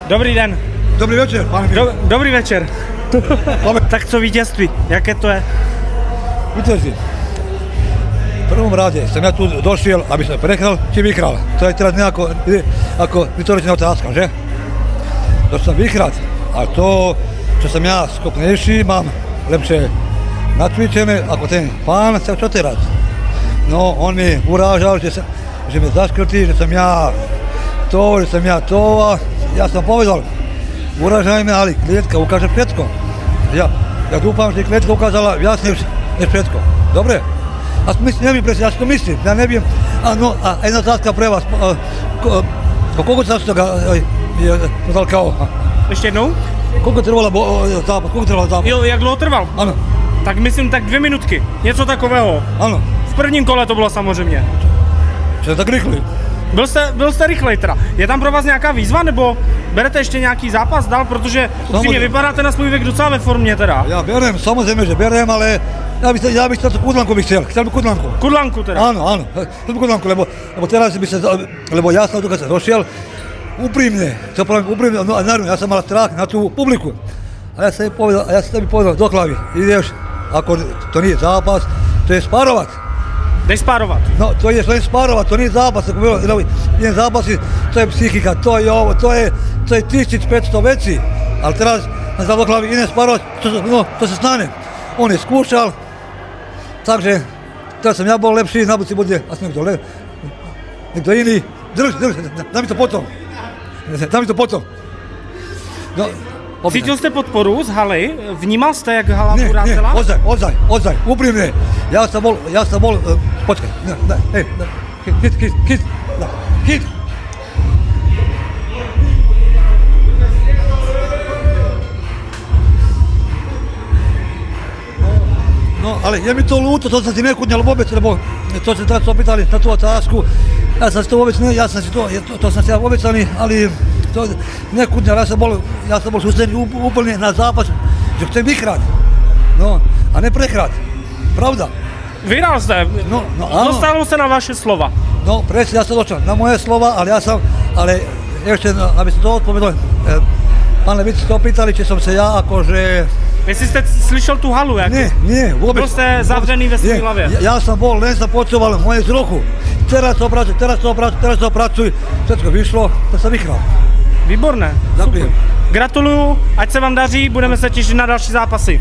Dobrý den. Dobrý večer, pane. Dobrý večer. Tak co vítězství, jaké to je? Vítězství. V prvom rade som ja tu došiel, aby som prehral či vyhral. To je teraz nejako ako retoričná otázka, že? To som vyhrať. A to, čo som ja schopnejší, mám lepšie natvičené ako ten pán, tak čo teraz? No, on mi urážal, že mi zaškrtí, že som ja to, a ja som povedal, urážajme, ale klietka ukáže všetko. Ja dúfam, že klietka ukázala viac než všetko. Dobre? A neviem presne, ja si to myslím, ja neviem. No a jedna otázka pre vás. Koľko času je podal KO? Ještě jednou? Koľko trval zápas? Jo, jak dlouho trval? Ano. Tak myslím tak 2 minutky, něco takového. Ano. V prvním kole to bylo samozřejmě. Čo je tak rychlý? Byl jste rychlej teda. Je tam pro vás nějaká výzva, nebo berete ještě nějaký zápas dál, protože upřímně vypadáte na svůj věk docela ve formě teda. Ja berem, samozrejme, že berem, ale ja bych to kudlanku chcel by kudlanku. Kudlanku teda? Áno, chcel by kudlanku, lebo teraz lebo ja som tu keď sa došiel, úprimne, no a ja som mal strach na tú publiku. A ja som mi povedal do hlavy, ideš, ako to nie je zápas, to je spárovať. Jdeš spárovat? No, to je len spárovať, to nie je zápas, ako bylo, jeden zápasy, to je psychika, to je ovo, to je 1500 vecí, ale teraz na do hlavy iné spárovať, to sa stane. On je skúšal, takže teraz som ja bol lepší, na budúci bude asi niekto iný. Drž, daj mi to potom. No, cítil jste podporu z haly? Vnímal jste, jak hala urazila? Nie, ozaj, úprimne. Ja som bol, počkaj, hit. No, ale je mi to ľúto, to som si nekudňal vôbec, lebo to sa teraz opýtali na tú otázku. Ja som si to vôbec, to som si vôbec ani to nekudňal, ja som bol sústredný úplne na zápas, že chcem vyhrať, no, a neprehrať, pravda. Vyhral jste, no áno. Dostalo se na vaše slova. No, presne, ja som dočal na moje slova, ale ešte, aby som to odpovedal, pane, vy ste to opýtali, či som sa ja akože... Jestli jste slyšel tu halu, jak? Nie, vôbec. Byl jste zavřený ve svým hlavě. Ja som bol, len som počúval moje vzruchu. Teraz to pracuj, všetko vyšlo, to sa vyhral. Výborné. Ďakujem. Gratuluju, ať se vám daří, budeme se těšit na další zápasy.